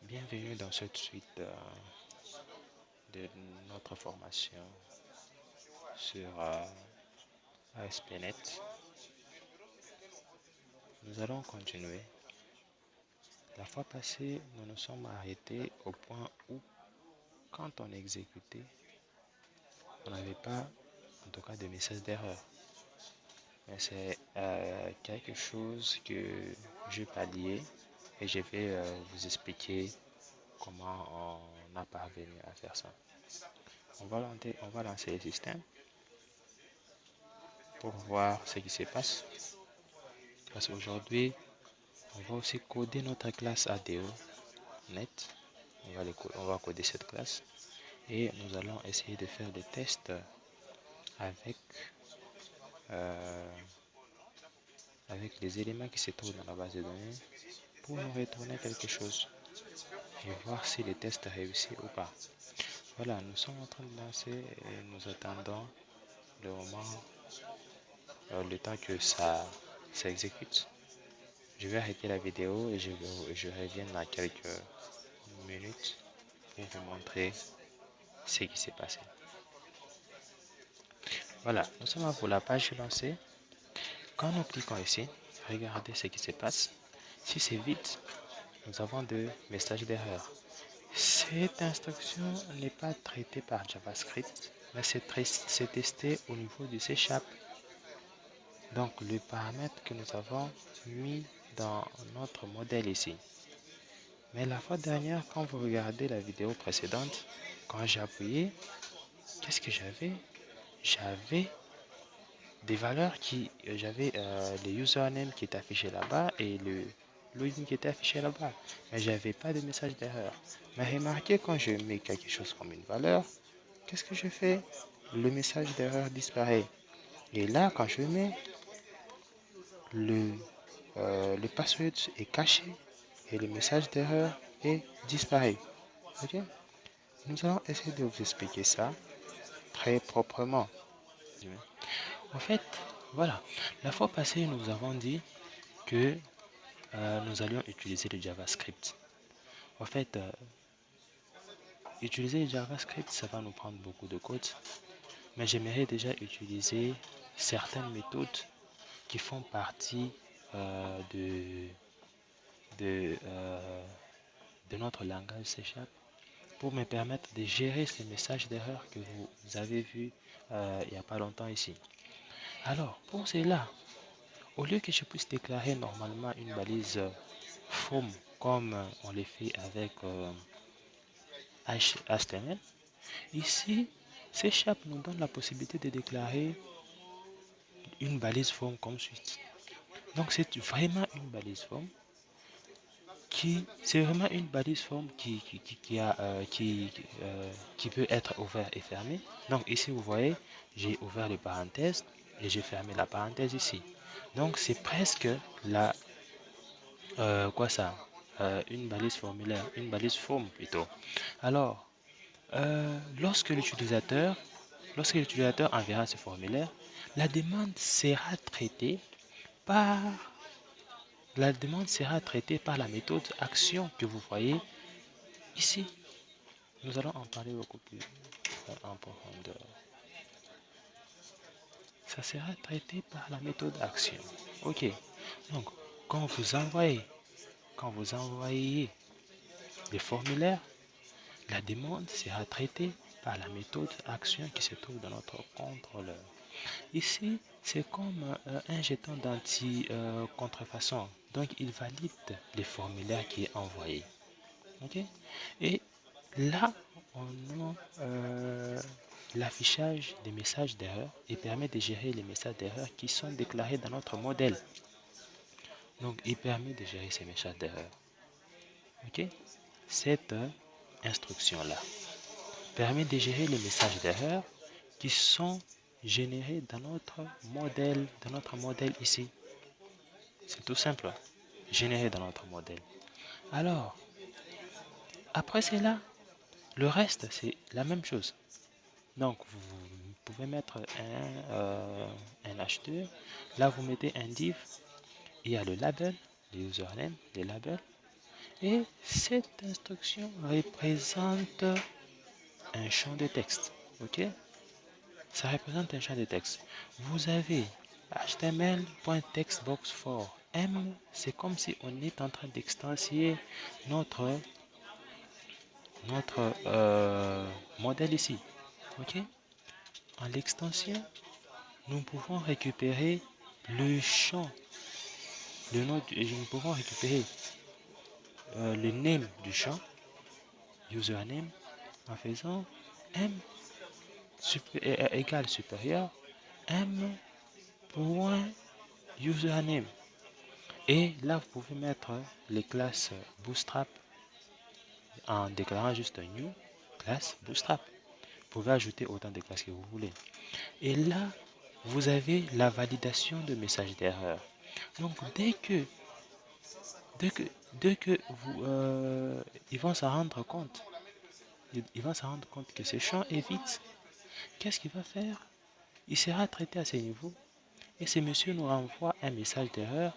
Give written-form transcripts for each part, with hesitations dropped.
Bienvenue dans cette suite de notre formation sur ASP.NET. Nous allons continuer. La fois passée, nous nous sommes arrêtés au point où, quand on exécutait, on n'avait pas, en tout cas, de message d'erreur. Mais c'est quelque chose que j'ai pallié et je vais vous expliquer comment on a parvenu à faire ça. On va lancer le système pour voir ce qui se passe. Parce qu'aujourd'hui, on va aussi coder notre classe ADO net. On va coder cette classe et nous allons essayer de faire des tests avec, avec les éléments qui se trouvent dans la base de données pour nous retourner quelque chose et voir si les tests réussissent ou pas. Voilà, nous sommes en train de lancer et nous attendons le moment, le temps que ça exécute. Je vais arrêter la vidéo et je reviens dans quelques minutes pour vous montrer ce qui s'est passé. Voilà, nous sommes pour la page lancée. Quand nous cliquons ici, regardez ce qui se passe. Si c'est vide, nous avons deux messages d'erreur. Cette instruction n'est pas traitée par JavaScript, mais c'est testé au niveau du C#. Donc, le paramètre que nous avons mis dans notre modèle ici. Mais la fois dernière, quand vous regardez la vidéo précédente, quand j'ai appuyé, qu'est-ce que j'avais? J'avais des valeurs qui, j'avais le username qui est affiché là-bas et le login qui était affiché là-bas. Mais j'avais pas de message d'erreur. Mais remarquez, quand je mets quelque chose comme une valeur, qu'est-ce que je fais? Le message d'erreur disparaît. Et là, quand je mets le password est caché et le message d'erreur est disparu. Ok? Nous allons essayer de vous expliquer ça très proprement. En fait, voilà. La fois passée, nous avons dit que nous allions utiliser le JavaScript. En fait, utiliser le JavaScript, ça va nous prendre beaucoup de code. Mais j'aimerais déjà utiliser certaines méthodes qui font partie de notre langage C# pour me permettre de gérer ces messages d'erreur que vous avez vus il n'y a pas longtemps ici. Alors, pour cela, au lieu que je puisse déclarer normalement une balise form comme on le fait avec HTML, ici, C# nous donne la possibilité de déclarer une balise form comme suite. Donc, c'est vraiment une balise form c'est vraiment une balise form qui peut être ouverte et fermée. Donc ici vous voyez, j'ai ouvert les parenthèses et j'ai fermé la parenthèse ici. Donc c'est presque la une balise formulaire, une balise form plutôt. Alors lorsque l'utilisateur enverra ce formulaire, la demande sera traitée par la méthode action que vous voyez ici. Nous allons en parler beaucoup plus en profondeur. Ça sera traité par la méthode action. Ok. Donc, quand vous envoyez les formulaires, la demande sera traitée par la méthode action qui se trouve dans notre contrôleur. Ici, c'est comme un jeton d'anti-contrefaçon. Donc, il valide les formulaires qui est envoyé. Ok. Et là, on a l'affichage des messages d'erreur et permet de gérer les messages d'erreur qui sont déclarés dans notre modèle. Donc, il permet de gérer ces messages d'erreur. Ok? Cette instruction-là permet de gérer les messages d'erreur qui sont générés dans notre modèle ici. C'est tout simple. Généré dans notre modèle. Alors, après cela, le reste, c'est la même chose. Donc, vous pouvez mettre un acheteur. Là, vous mettez un div. Il y a le label, le username, le label. Et cette instruction représente un champ de texte. Ok? Ça représente un champ de texte. Vous avez html.textbox for m, c'est comme si on est en train d'extensier notre modèle ici. Ok? En l'extension, nous pouvons récupérer le champ, nous pouvons récupérer le name du champ, username, en faisant m égale supérieur m.username. Et là, vous pouvez mettre les classes Bootstrap en déclarant juste new classe Bootstrap. Vous pouvez ajouter autant de classes que vous voulez. Et là, vous avez la validation de message d'erreur. Donc, dès que, dès que vous, ils vont s'en rendre compte, ils vont s'en rendre compte que ce champ est vide, qu'est-ce qu'il va faire? Il sera traité à ce niveau et ce monsieur nous renvoie un message d'erreur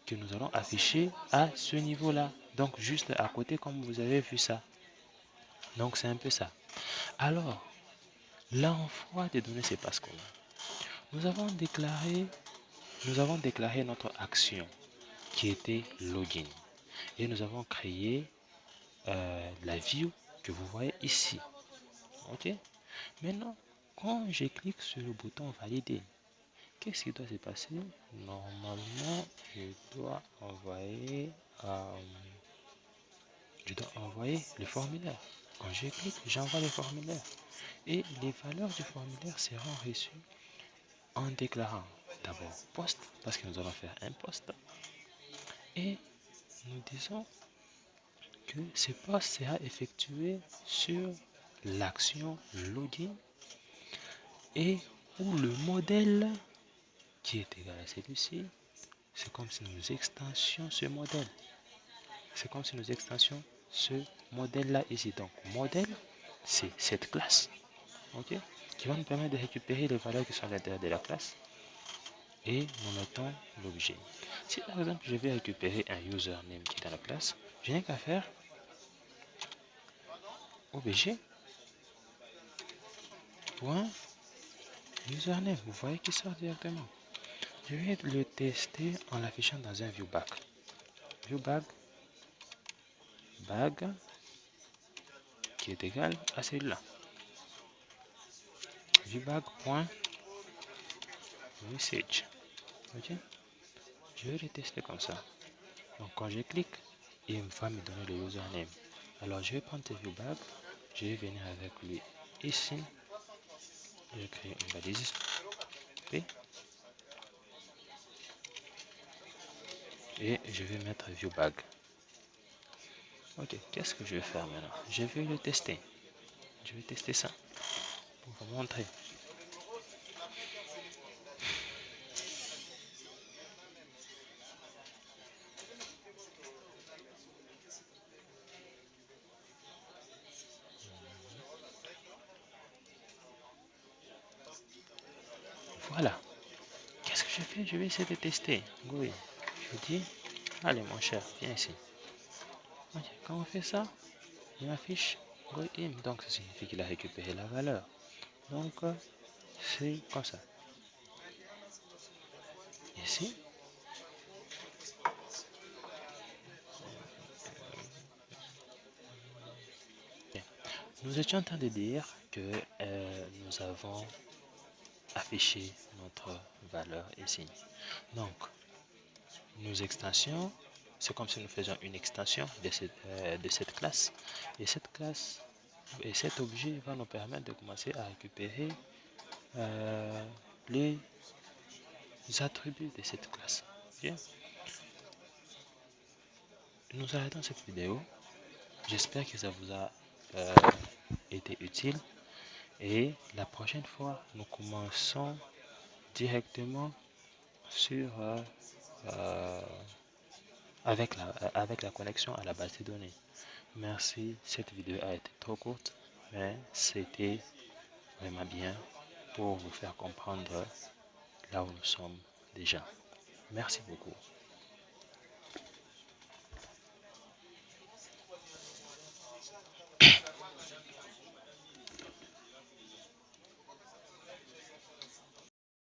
que nous allons afficher à ce niveau-là. Donc, juste à côté, comme vous avez vu ça. Donc, c'est un peu ça. Alors, l'envoi des données se passe comment? Nous avons déclaré notre action qui était login. Et nous avons créé la view que vous voyez ici. Ok? Maintenant, quand je clique sur le bouton valider, qu'est-ce qui doit se passer? Normalement, euh, je dois envoyer le formulaire. Quand je clique, j'envoie le formulaire. Et les valeurs du formulaire seront reçues en déclarant d'abord post, parce que nous allons faire un post. Et nous disons que ce post sera effectué sur l'action login et où le modèle qui est égal à celui-ci, c'est comme si nous extensions ce modèle. C'est comme si nous extensions ce modèle-là ici. Donc, modèle, c'est cette classe, ok, qui va nous permettre de récupérer les valeurs qui sont à l'intérieur de la classe et nous mettons l'objet. Si par exemple, je vais récupérer un username qui est dans la classe, je n'ai qu'à faire objet point username. Vous voyez qu'il sort directement. Je vais le tester en l'affichant dans un viewBag. ViewBag bag qui est égal à celui-là. ViewBag.message. Ok? Je vais le tester comme ça. Donc quand je clique, il va me donner le username. Alors je vais prendre ce viewBag, je vais venir avec lui ici. Je vais créer une valise P et je vais mettre viewBag. Ok, qu'est-ce que je vais faire maintenant? Je vais le tester. Je vais tester ça pour vous montrer. Voilà. Qu'est-ce que je fais? Je vais essayer de tester. Oui. Je dis, allez mon cher, viens ici. Ok, quand on fait ça, il m'affiche GoIm. Donc ça signifie qu'il a récupéré la valeur. Donc c'est comme ça. Ici, bien. Nous étions en train de dire que nous avons affiché notre valeur ici. Donc, nos extensions, c'est comme si nous faisions une extension de cette classe. Et cette classe et cet objet va nous permettre de commencer à récupérer les attributs de cette classe. Bien. Nous arrêtons cette vidéo. J'espère que ça vous a été utile. Et la prochaine fois, nous commençons directement sur avec la connexion à la base de données. Merci, cette vidéo a été trop courte, mais c'était vraiment bien pour vous faire comprendre là où nous sommes déjà. Merci beaucoup.